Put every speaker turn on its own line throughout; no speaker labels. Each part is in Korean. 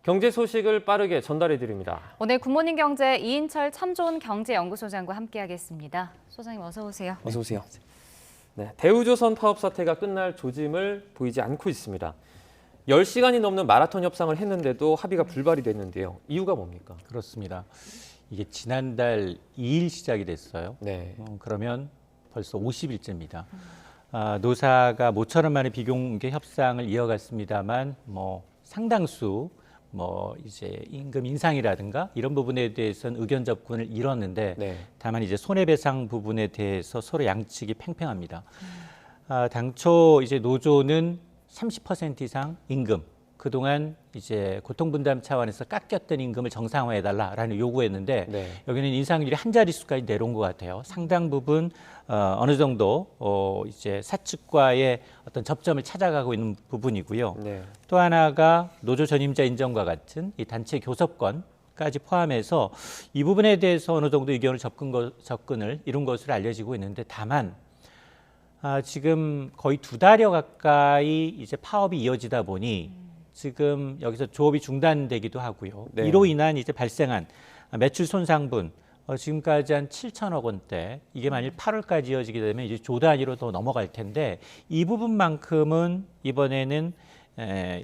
경제 소식을 빠르게 전달해 드립니다.
오늘 굿모닝 경제 이인철 참좋은 경제연구소장과 함께하겠습니다. 소장님 어서 오세요.
어서 오세요. 네, 대우조선 파업 사태가 끝날 조짐을 보이지 않고 있습니다. 10시간이 넘는 마라톤 협상을 했는데도 합의가 불발이 됐는데요. 이유가 뭡니까?
그렇습니다. 이게 지난달 2일 시작이 됐어요.
네.
그러면 벌써 50일째입니다. 노사가 모처럼 만에 비공개 협상을 이어갔습니다만 상당수 이제 임금 인상이라든가 이런 부분에 대해서는 의견 접근을 이뤘는데
네.
다만 이제 손해배상 부분에 대해서 서로 양측이 팽팽합니다. 당초 이제 노조는 30% 이상 임금, 그동안 이제 고통분담 차원에서 깎였던 임금을 정상화해달라라는 요구했는데
네.
여기는 인상률이 한 자릿수까지 내려온 것 같아요. 상당 부분 어느 정도 이제 사측과의 어떤 접점을 찾아가고 있는 부분이고요.
네.
또 하나가 노조 전임자 인정과 같은 이 단체 교섭권까지 포함해서 이 부분에 대해서 어느 정도 의견을 접근을 이룬 것으로 알려지고 있는데 다만 지금 거의 2달여 가까이 이제 파업이 이어지다 보니 지금 여기서 조업이 중단되기도 하고요.
네.
이로 인한 이제 발생한 매출 손상분 지금까지 한 7천억 원대, 이게 만일 8월까지 이어지게 되면 이제 조 단위로 더 넘어갈 텐데 이 부분만큼은 이번에는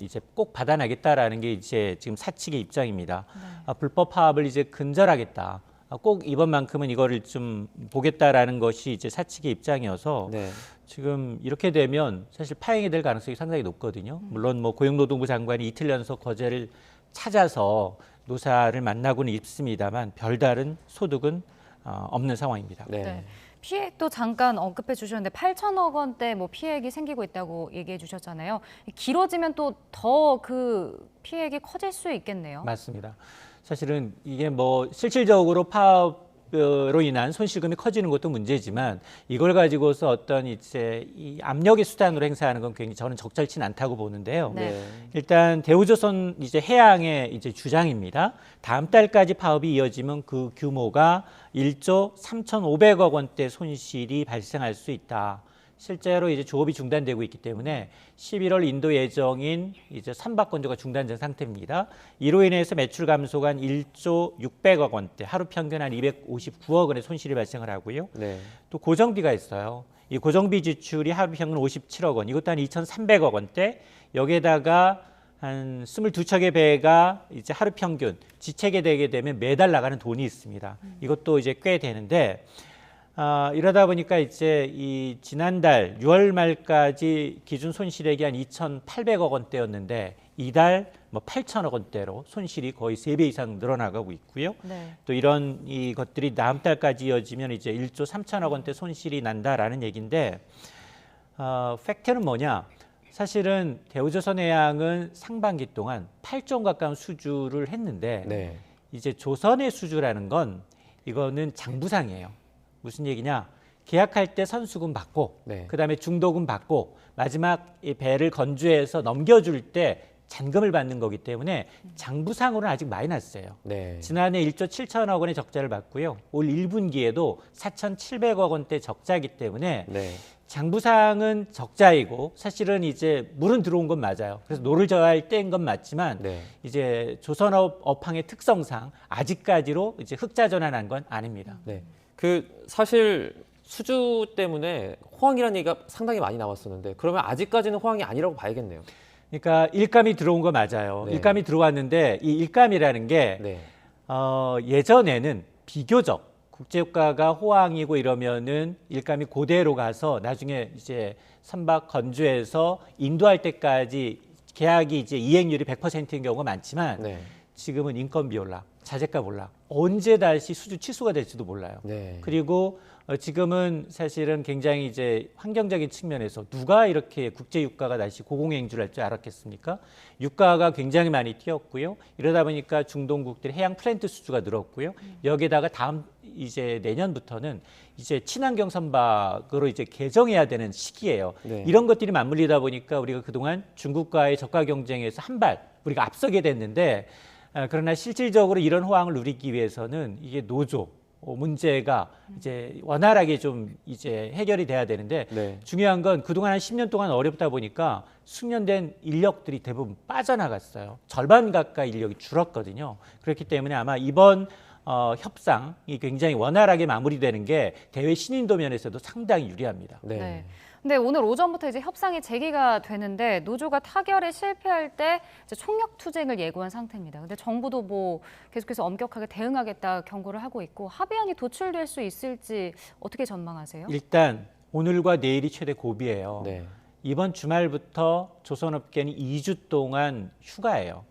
이제 꼭 받아내겠다라는 게 이제 지금 사측의 입장입니다.
네.
불법 파업을 이제 근절하겠다. 꼭 이번만큼은 이거를 좀 보겠다라는 것이 이제 사측의 입장이어서
네.
지금 이렇게 되면 사실 파행이 될 가능성이 상당히 높거든요. 물론 고용노동부 장관이 이틀 연속 거제를 찾아서 노사를 만나고는 있습니다만 별다른 소득은 없는 상황입니다.
네.
네. 피해도 잠깐 언급해 주셨는데 8천억 원대 피해액이 생기고 있다고 얘기해 주셨잖아요. 길어지면 또 더 그 피해액이 커질 수 있겠네요.
맞습니다. 사실은 이게 실질적으로 파업으로 인한 손실금이 커지는 것도 문제지만 이걸 가지고서 어떤 이제 이 압력의 수단으로 행사하는 건 굉장히 저는 적절치는 않다고 보는데요.
네.
일단 대우조선 이제 해양의 이제 주장입니다. 다음 달까지 파업이 이어지면 그 규모가 1조 3,500억 원대 손실이 발생할 수 있다. 실제로 이제 조업이 중단되고 있기 때문에 11월 인도 예정인 이제 선박 건조가 중단된 상태입니다. 이로 인해서 매출 감소가 한 1조 600억 원대, 하루 평균 한 259억 원의 손실이 발생을 하고요.
네.
또 고정비가 있어요. 이 고정비 지출이 하루 평균 57억 원, 이것도 한 2,300억 원대. 여기에다가 한 22척의 배가 이제 하루 평균 지체게 되게 되면 매달 나가는 돈이 있습니다. 이것도 이제 꽤 되는데. 이러다 보니까 이제 이 지난달 6월 말까지 기준 손실액이 한 2,800억 원대였는데 이달 8천억 원대로 손실이 거의 3배 이상 늘어나가고 있고요.
네.
또 이런 이 것들이 다음 달까지 이어지면 이제 1조 3천억 원대 손실이 난다라는 얘기인데 팩트는 뭐냐? 사실은 대우조선해양은 상반기 동안 8조 원 가까운 수주를 했는데
네.
이제 조선의 수주라는 건 이거는 장부상이에요. 무슨 얘기냐? 계약할 때 선수금 받고
네.
그다음에 중도금 받고 마지막 이 배를 건조해서 넘겨줄 때 잔금을 받는 거기 때문에 장부상으로는 아직 마이너스예요.
네.
지난해 1조 7천억 원의 적자를 봤고요. 올 1분기에도 4,700억 원대 적자이기 때문에
네.
장부상은 적자이고 사실은 이제 물은 들어온 건 맞아요. 그래서 노를 저할 때인 건 맞지만
네.
이제 조선업 업황의 특성상 아직까지로 이제 흑자 전환한 건 아닙니다.
네. 사실 수주 때문에 호황이라는 얘기가 상당히 많이 나왔었는데 그러면 아직까지는 호황이 아니라고 봐야겠네요.
그러니까 일감이 들어온 거 맞아요.
네.
일감이 들어왔는데 이 일감이라는 게
네.
예전에는 비교적 국제유가가 호황이고 이러면은 일감이 그대로 가서 나중에 이제 선박 건조해서 인도할 때까지 계약이 이제 이행률이 100%인 경우가 많지만
네.
지금은 인건비 올라, 자재값 올라, 언제 다시 수주 취소가 될지도 몰라요.
네.
그리고 지금은 사실은 굉장히 이제 환경적인 측면에서 누가 이렇게 국제 유가가 다시 고공행주를 할 줄 알았겠습니까? 유가가 굉장히 많이 뛰었고요. 이러다 보니까 중동국들의 해양 플랜트 수주가 늘었고요. 여기에다가 다음 이제 내년부터는 이제 친환경 선박으로 이제 개정해야 되는 시기예요.
네.
이런 것들이 맞물리다 보니까 우리가 그동안 중국과의 저가 경쟁에서 한 발 우리가 앞서게 됐는데 그러나 실질적으로 이런 호황을 누리기 위해서는 이게 노조 문제가 이제 원활하게 좀 이제 해결이 돼야 되는데
네.
중요한 건 그동안 한 10년 동안 어렵다 보니까 숙련된 인력들이 대부분 빠져나갔어요. 절반 가까이 인력이 줄었거든요. 그렇기 때문에 아마 이번 협상이 굉장히 원활하게 마무리되는 게 대외 신인도 면에서도 상당히 유리합니다.
네.
네. 근데 오늘 오전부터 이제 협상이 재개가 되는데 노조가 타결에 실패할 때 이제 총력 투쟁을 예고한 상태입니다. 근데 정부도 뭐 계속해서 엄격하게 대응하겠다 경고를 하고 있고 합의안이 도출될 수 있을지 어떻게 전망하세요?
일단 오늘과 내일이 최대 고비예요.
네.
이번 주말부터 조선업계는 2주 동안 휴가예요.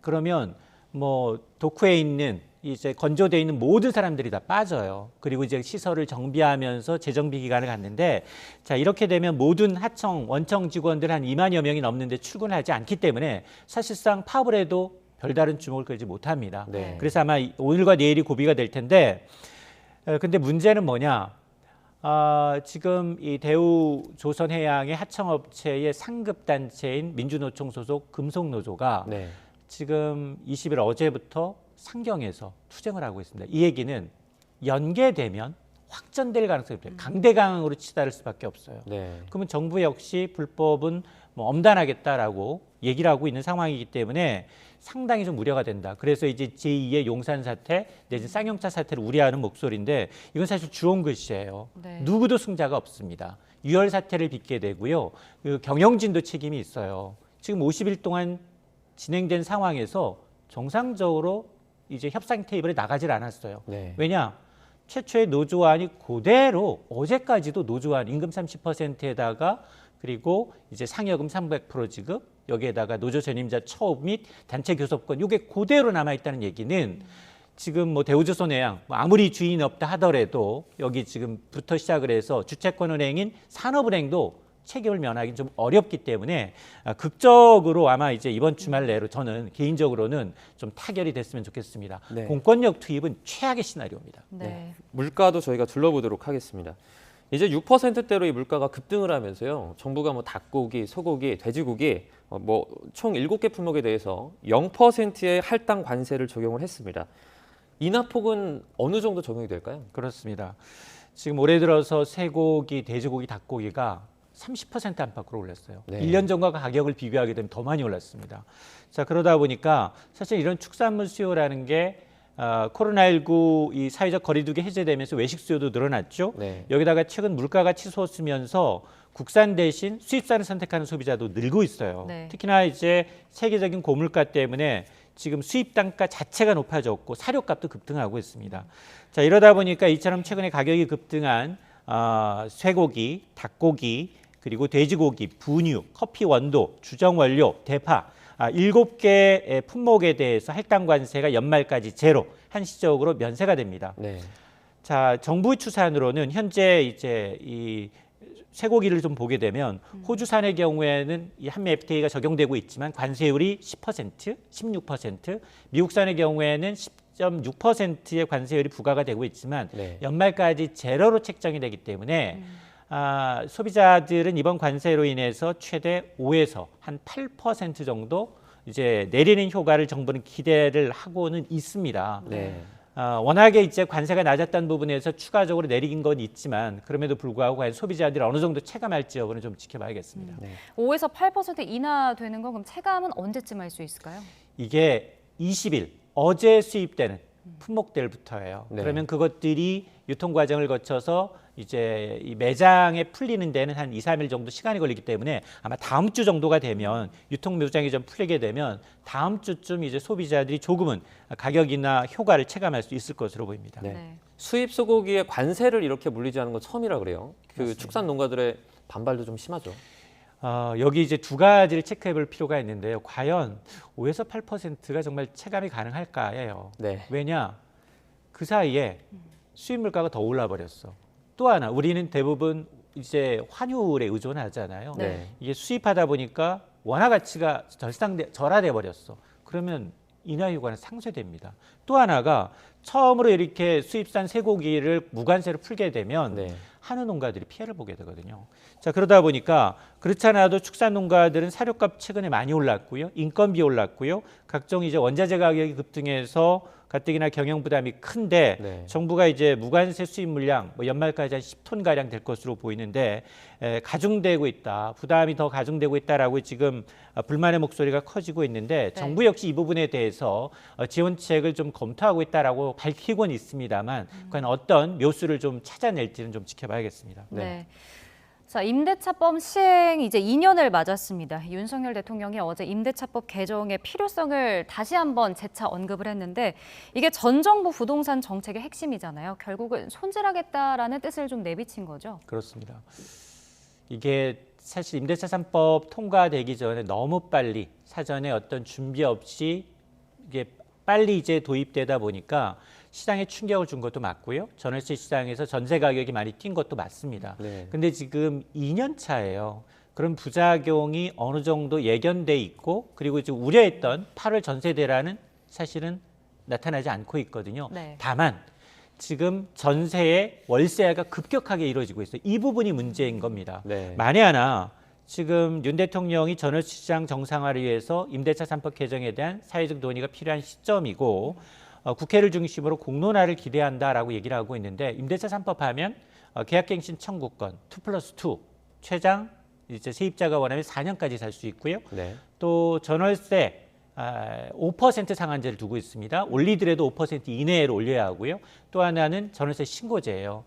그러면 뭐 도쿠에 있는 이제 건조돼 있는 모든 사람들이 다 빠져요. 그리고 이제 시설을 정비하면서 재정비 기간을 갖는데 자 이렇게 되면 모든 하청 원청 직원들 한 2만여 명이 넘는데 출근하지 않기 때문에 사실상 파업을 해도 별다른 주목을 끌지 못합니다.
네.
그래서 아마 오늘과 내일이 고비가 될 텐데 근데 문제는 뭐냐? 지금 이 대우조선해양의 하청업체의 상급 단체인 민주노총 소속 금속노조가
네.
지금 20일 어제부터 상경에서 투쟁을 하고 있습니다. 이 얘기는 연계되면 확전될 가능성이 있어요. 강대강으로 치달을 수밖에 없어요.
네.
그러면 정부 역시 불법은 뭐 엄단하겠다라고 얘기를 하고 있는 상황이기 때문에 상당히 좀 우려가 된다. 그래서 이제 제2의 용산 사태 내지 쌍용차 사태를 우려하는 목소리인데 이건 사실 주홍 글씨예요.
네.
누구도 승자가 없습니다. 유혈 사태를 빚게 되고요. 그 경영진도 책임이 있어요. 지금 50일 동안 진행된 상황에서 정상적으로 이제 협상 테이블에 나가질 않았어요.
네.
왜냐? 최초의 노조안이 그대로 어제까지도 노조안 임금 30%에다가 그리고 이제 상여금 300% 지급 여기에다가 노조 전임자 처우 및 단체 교섭권 이게 그대로 남아 있다는 얘기는 지금 뭐 대우조선해양 아무리 주인이 없다 하더라도 여기 지금부터 시작을 해서 주채권은행인 산업은행도 책임을 면하기는 좀 어렵기 때문에 극적으로 아마 이제 이번 주말 내로 저는 개인적으로는 좀 타결이 됐으면 좋겠습니다.
네.
공권력 투입은 최악의 시나리오입니다.
네.
물가도 저희가 둘러보도록 하겠습니다. 이제 6%대로 이 물가가 급등을 하면서요. 정부가 뭐 닭고기, 소고기, 돼지고기 뭐 총 7개 품목에 대해서 0%의 할당 관세를 적용을 했습니다. 인하폭은 어느 정도 적용이 될까요?
그렇습니다. 지금 올해 들어서 쇠고기, 돼지고기, 닭고기가 30% 안팎으로 올랐어요.
네.
1년 전과 가격을 비교하게 되면 더 많이 올랐습니다. 자 그러다 보니까 사실 이런 축산물 수요라는 게 코로나19 이 사회적 거리두기 해제되면서 외식 수요도 늘어났죠.
네.
여기다가 최근 물가가 치솟으면서 국산 대신 수입산을 선택하는 소비자도 늘고 있어요.
네.
특히나 이제 세계적인 고물가 때문에 지금 수입 단가 자체가 높아졌고 사료값도 급등하고 있습니다. 자 이러다 보니까 이처럼 최근에 가격이 급등한 쇠고기, 닭고기, 그리고 돼지고기, 분유, 커피 원두, 주정 원료, 대파 7개의 품목에 대해서 할당 관세가 연말까지 제로 한시적으로 면세가 됩니다.
네.
자 정부 추산으로는 현재 이제 이 쇠고기를 좀 보게 되면 호주산의 경우에는 이 한미 FTA가 적용되고 있지만 관세율이 10%, 16%, 미국산의 경우에는 10.6%의 관세율이 부과가 되고 있지만
네.
연말까지 제로로 책정이 되기 때문에 소비자들은 이번 관세로 인해서 최대 5에서 한 8% 정도 이제 내리는 효과를 정부는 기대를 하고는 있습니다.
네.
워낙에 이제 관세가 낮았다는 부분에서 추가적으로 내린 건 있지만 그럼에도 불구하고 과연 소비자들이 어느 정도 체감할지 여부는 좀 지켜봐야겠습니다.
네.
5에서 8% 인하되는 건 그럼 체감은 언제쯤 할 수 있을까요?
이게 20일 어제 수입되는 품목들부터예요.
네.
그러면 그것들이 유통 과정을 거쳐서 이제 이 매장에 풀리는 데는 한 2, 3일 정도 시간이 걸리기 때문에 아마 다음 주 정도가 되면 유통 매장이 좀 풀리게 되면 다음 주쯤 이제 소비자들이 조금은 가격이나 효과를 체감할 수 있을 것으로 보입니다.
네.
네.
수입 소고기에 관세를 이렇게 물리지 않은 건 처음이라 그래요. 그
맞습니다.
축산 농가들의 반발도 좀 심하죠.
여기 이제 두 가지를 체크해 볼 필요가 있는데요. 과연 5에서 8%가 정말 체감이 가능할까예요.
네.
왜냐? 그 사이에 수입 물가가 더 올라 버렸어. 또 하나 우리는 대부분 이제 환율에 의존하잖아요.
네.
이게 수입하다 보니까 원화 가치가 절하돼 버렸어. 그러면 인하 효과는 상쇄됩니다. 또 하나가 처음으로 이렇게 수입산 쇠고기를 무관세로 풀게 되면
네.
한우 농가들이 피해를 보게 되거든요. 자, 그러다 보니까 그렇지 않아도 축산 농가들은 사료값 최근에 많이 올랐고요. 인건비 올랐고요. 각종 이제 원자재 가격이 급등해서 가뜩이나 경영 부담이 큰데
네.
정부가 이제 무관세 수입 물량 뭐 연말까지 한 10톤 가량 될 것으로 보이는데 가중되고 있다. 부담이 더 가중되고 있다라고 지금 불만의 목소리가 커지고 있는데
네.
정부 역시 이 부분에 대해서 지원책을 좀 검토하고 있다라고 밝히고는 있습니다만 과연 어떤 묘수를 좀 찾아낼지는 좀 지켜봐야겠습니다.
네.
네. 자, 임대차법 시행 이제 2년을 맞았습니다. 윤석열 대통령이 어제 임대차법 개정의 필요성을 다시 한번 재차 언급을 했는데 이게 전 정부 부동산 정책의 핵심이잖아요. 결국은 손질하겠다라는 뜻을 좀 내비친 거죠.
그렇습니다. 이게 사실 임대차 3법 통과되기 전에 너무 빨리 사전에 어떤 준비 없이 이게 빨리 이제 도입되다 보니까 시장에 충격을 준 것도 맞고요. 전월세 시장에서 전세 가격이 많이 뛴 것도 맞습니다.
네.
근데 지금 2년 차예요. 그런 부작용이 어느 정도 예견돼 있고 그리고 지금 우려했던 8월 전세대라는 사실은 나타나지 않고 있거든요.
네.
다만 지금 전세의 월세가 급격하게 이루어지고 있어요. 이 부분이 문제인 겁니다.
네.
만에 하나 지금 윤 대통령이 전월세 시장 정상화를 위해서 임대차 3법 개정에 대한 사회적 논의가 필요한 시점이고 국회를 중심으로 공론화를 기대한다라고 얘기를 하고 있는데 임대차 3법 하면 계약갱신 청구권 2+2 최장 이제 세입자가 원하면 4년까지 살 수 있고요.
네.
또 전월세 5% 상한제를 두고 있습니다. 올리더라도 5% 이내로 올려야 하고요. 또 하나는 전월세 신고제예요.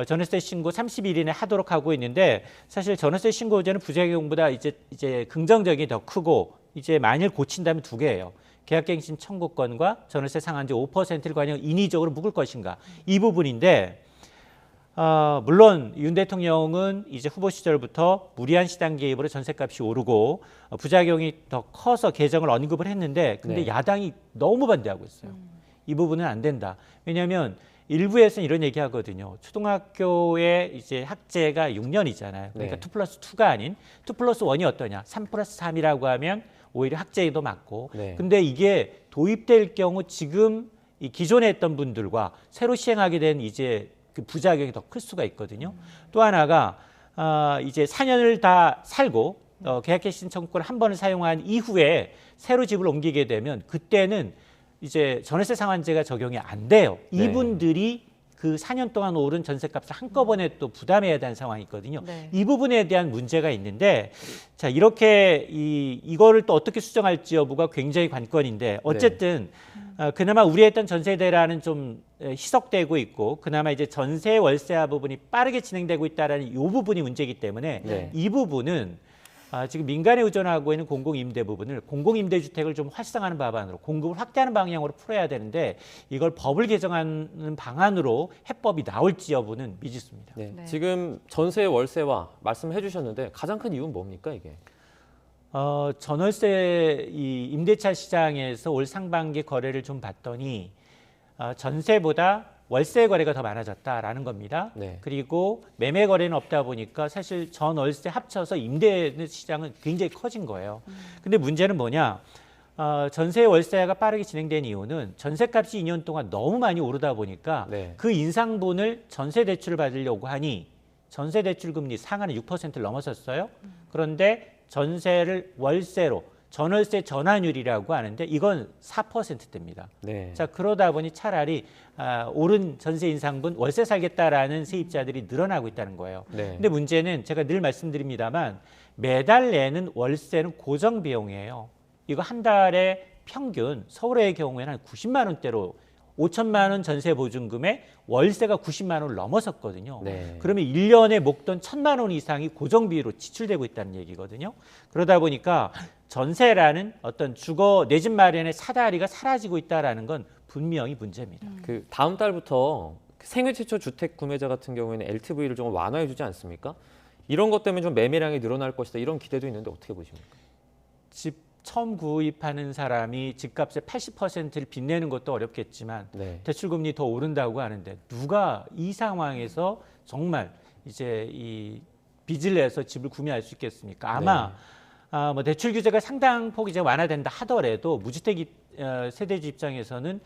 전월세 신고 30일 이내 하도록 하고 있는데 사실 전월세 신고제는 부작용보다 이제 긍정적이 더 크고 이제 만일 고친다면 두 개예요. 계약갱신 청구권과 전월세 상한제 5%를 과연 인위적으로 묶을 것인가 이 부분인데 물론 윤 대통령은 이제 후보 시절부터 무리한 시장 개입으로 전세값이 오르고 부작용이 더 커서 개정을 언급을 했는데 근데
네.
야당이 너무 반대하고 있어요. 이 부분은 안 된다. 왜냐하면 일부에서는 이런 얘기하거든요. 초등학교의 이제 학제가 6년이잖아요. 그러니까
네.
2+2가 아닌 2+1이 어떠냐? 3+3이라고 하면 오히려 학제도 맞고.
네.
근데 이게 도입될 경우 지금 이 기존에 했던 분들과 새로 시행하게 된 이제 그 부작용이 더 클 수가 있거든요. 또 하나가 이제 4년을 다 살고 계약갱신 청구권을 한 번을 사용한 이후에 새로 집을 옮기게 되면 그때는 이제 전월세 상한제가 적용이 안 돼요.
네.
이분들이 그 4년 동안 오른 전세값을 한꺼번에 또 부담해야 되는 상황이 있거든요.
네.
이 부분에 대한 문제가 있는데 자 이렇게 이거를 또 어떻게 수정할지 여부가 굉장히 관건인데 어쨌든 그나마 우려했던 전세대라는 좀 희석되고 있고 그나마 이제 전세 월세화 부분이 빠르게 진행되고 있다라는 이 부분이 문제이기 때문에
네.
이 부분은 지금 민간에 의존하고 있는 공공임대 부분을 공공임대주택을 좀 활성화하는 방안으로 공급을 확대하는 방향으로 풀어야 되는데 이걸 법을 개정하는 방안으로 해법이 나올지 여부는 미지수입니다.
네.
네.
지금 전세 월세화 말씀해 주셨는데 가장 큰 이유는 뭡니까 이게?
전월세 이 임대차 시장에서 올 상반기 거래를 좀 봤더니 전세보다 월세 거래가 더 많아졌다라는 겁니다.
네.
그리고 매매 거래는 없다 보니까 사실 전월세 합쳐서 임대 시장은 굉장히 커진 거예요. 근데 문제는 뭐냐? 전세 월세가 빠르게 진행된 이유는 전세값이 2년 동안 너무 많이 오르다 보니까
네.
그 인상분을 전세 대출을 받으려고 하니 전세 대출 금리 상한은 6%를 넘어섰어요. 그런데 전세를 월세로 전월세 전환율이라고 하는데 이건 4%대입니다.
네.
자 그러다 보니 차라리 오른 전세 인상분 월세 살겠다라는 세입자들이 늘어나고 있다는 거예요.
네.
근데 문제는 제가 늘 말씀드립니다만 매달 내는 월세는 고정 비용이에요. 이거 한 달에 평균 서울의 경우에는 한 90만 원대로 5천만 원 전세 보증금에 월세가 90만 원을 넘어섰거든요.
네.
그러면 1년에 목돈 1,000만 원 이상이 고정비로 지출되고 있다는 얘기거든요. 그러다 보니까 전세라는 어떤 주거 내 집 마련의 사다리가 사라지고 있다는 건 분명히 문제입니다.
그 다음 달부터 생애 최초 주택 구매자 같은 경우에는 LTV를 좀 완화해 주지 않습니까? 이런 것 때문에 좀 매매량이 늘어날 것이다 이런 기대도 있는데 어떻게 보십니까?
집 처음 구입하는 사람이 집값의 80%를 빚내는 것도 어렵겠지만
네.
대출금리 더 오른다고 하는데 누가 이 상황에서 정말 이제 이 빚을 내서 집을 구매할 수 있겠습니까? 아마 뭐 대출 규제가 상당폭 이제 완화된다 하더라도 무주택 세대주 입장에서는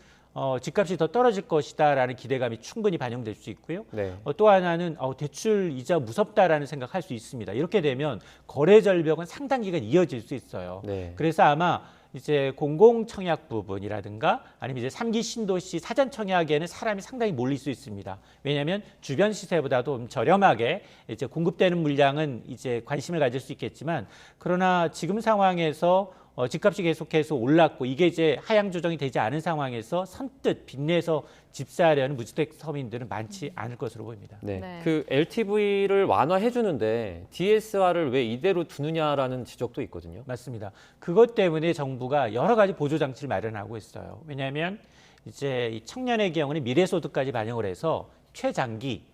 집값이 더 떨어질 것이다라는 기대감이 충분히 반영될 수 있고요.
네.
또 하나는 대출 이자 무섭다라는 생각할 수 있습니다. 이렇게 되면 거래 절벽은 상당 기간 이어질 수 있어요.
네.
그래서 아마 이제 공공 청약 부분이라든가 아니면 이제 3기 신도시 사전 청약에는 사람이 상당히 몰릴 수 있습니다. 왜냐하면 주변 시세보다도 좀 저렴하게 이제 공급되는 물량은 이제 관심을 가질 수 있겠지만 그러나 지금 상황에서 집값이 계속해서 올랐고 이게 이제 하향 조정이 되지 않은 상황에서 선뜻 빚내서 집 사려는 무주택 서민들은 많지 않을 것으로 보입니다.
네.
네.
그 LTV를 완화해 주는데 DSR을 왜 이대로 두느냐라는 지적도 있거든요.
맞습니다. 그것 때문에 정부가 여러 가지 보조 장치를 마련하고 있어요. 왜냐하면 이제 이 청년의 경우는 미래소득까지 반영을 해서 최장기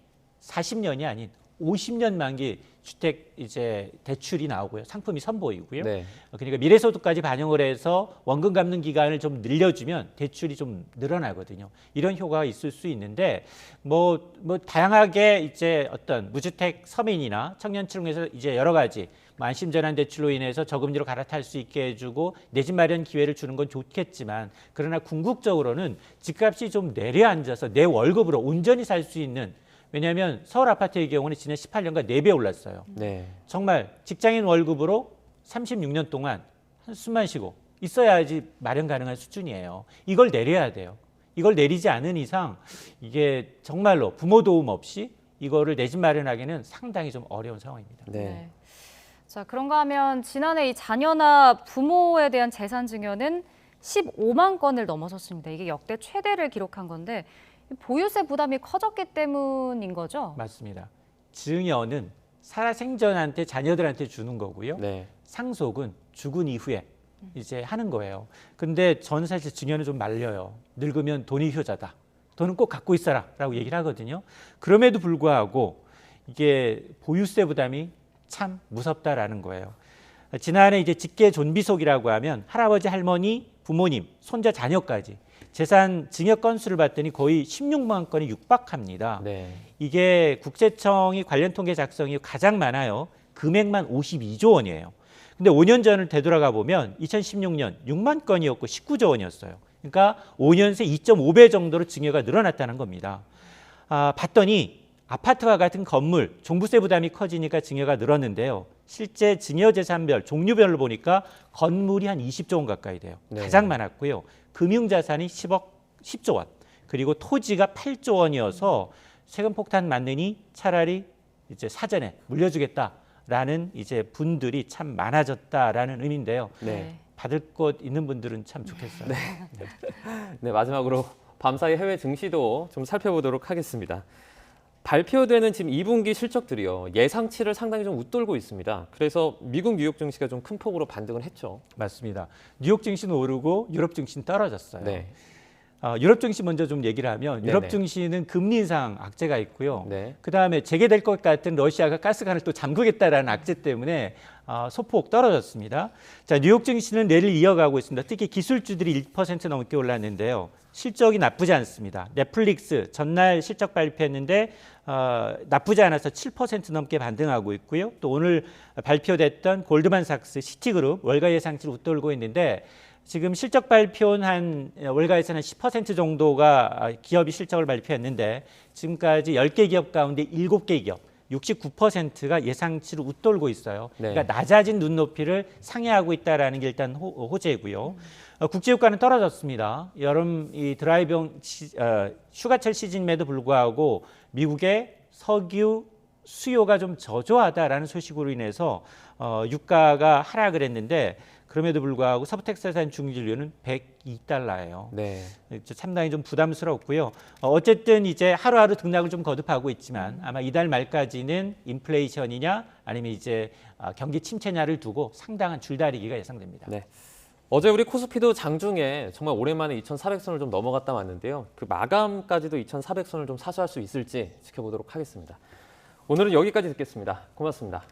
40년이 아닌 50년 만기 주택 이제 대출이 나오고요. 상품이 선보이고요.
네.
그러니까 미래소득까지 반영을 해서 원금 갚는 기간을 좀 늘려주면 대출이 좀 늘어나거든요. 이런 효과가 있을 수 있는데 뭐 다양하게 이제 어떤 무주택 서민이나 청년층에서 이제 여러 가지 안심전환 대출로 인해서 저금리로 갈아탈 수 있게 해주고 내 집 마련 기회를 주는 건 좋겠지만 그러나 궁극적으로는 집값이 좀 내려앉아서 내 월급으로 온전히 살 수 있는 왜냐하면 서울 아파트의 경우는 지난 18년간 4배 올랐어요.
네.
정말 직장인 월급으로 36년 동안 한숨만 쉬고 있어야지 마련 가능한 수준이에요. 이걸 내려야 돼요. 이걸 내리지 않은 이상 이게 정말로 부모 도움 없이 이거를 내 집 마련하기는 상당히 좀 어려운 상황입니다.
네.
네. 자, 그런가 하면 지난해 이 자녀나 부모에 대한 재산 증여는 15만 건을 넘어섰습니다. 이게 역대 최대를 기록한 건데 보유세 부담이 커졌기 때문인 거죠?
맞습니다. 증여는 살아생전한테 자녀들한테 주는 거고요.
네.
상속은 죽은 이후에 이제 하는 거예요. 근데 저는 사실 증여는 좀 말려요. 늙으면 돈이 효자다. 돈은 꼭 갖고 있어라 라고 얘기를 하거든요. 그럼에도 불구하고 이게 보유세 부담이 참 무섭다라는 거예요. 지난해 이제 직계 존비속이라고 하면 할아버지, 할머니, 부모님, 손자, 자녀까지 재산 증여 건수를 봤더니 거의 16만 건이 육박합니다.
네.
이게 국세청이 관련 통계 작성이 가장 많아요. 금액만 52조 원이에요. 근데 5년 전을 되돌아가 보면 2016년 6만 건이었고 19조 원이었어요. 그러니까 5년 새 2.5배 정도로 증여가 늘어났다는 겁니다. 봤더니 아파트와 같은 건물, 종부세 부담이 커지니까 증여가 늘었는데요. 실제 증여 재산별, 종류별로 보니까 건물이 한 20조 원 가까이 돼요.
네.
가장 많았고요. 금융자산이 10조 원, 그리고 토지가 8조 원이어서 세금 폭탄 맞느니 차라리 이제 사전에 물려주겠다라는 이제 분들이 참 많아졌다라는 의미인데요.
네.
받을 것 있는 분들은 참 좋겠어요.
네, 마지막으로 밤사이 해외 증시도 좀 살펴보도록 하겠습니다. 발표되는 지금 2분기 실적들이요. 예상치를 상당히 좀 웃돌고 있습니다. 그래서 미국 뉴욕 증시가 좀 큰 폭으로 반등을 했죠.
맞습니다. 뉴욕 증시는 오르고 유럽 증시는 떨어졌어요.
네.
유럽 증시 먼저 좀 얘기를 하면 유럽
네네.
증시는 금리 인상 악재가 있고요.
네.
그다음에 재개될 것 같은 러시아가 가스관을 또 잠그겠다라는 악재 때문에 소폭 떨어졌습니다. 자, 뉴욕 증시는 내일 이어가고 있습니다. 특히 기술주들이 1% 넘게 올랐는데요. 실적이 나쁘지 않습니다. 넷플릭스 전날 실적 발표했는데 나쁘지 않아서 7% 넘게 반등하고 있고요. 또 오늘 발표됐던 골드만삭스, 시티그룹 월가 예상치를 웃돌고 있는데 지금 실적 발표는 한 월가에서는 10% 정도가 기업이 실적을 발표했는데 지금까지 10개 기업 가운데 7개 기업 69%가 예상치를 웃돌고 있어요.
네.
그러니까 낮아진 눈높이를 상회하고 있다는 게 일단 호재고요. 국제유가는 떨어졌습니다. 여름 이 드라이빙 휴가철 시즌임에도 불구하고 미국의 석유 수요가 좀 저조하다라는 소식으로 인해서 유가가 하락을 했는데 그럼에도 불구하고 서부텍사스산 중진료는 $102예요.
네.
상당히 좀 부담스럽고요. 어쨌든 이제 하루하루 등락을 좀 거듭하고 있지만 아마 이달 말까지는 인플레이션이냐 아니면 이제 경기 침체냐를 두고 상당한 줄다리기가 예상됩니다.
네. 어제 우리 코스피도 장중에 정말 오랜만에 2,400선을 좀 넘어갔다 왔는데요. 그 마감까지도 2,400선을 좀 사수할 수 있을지 지켜보도록 하겠습니다. 오늘은 여기까지 듣겠습니다. 고맙습니다.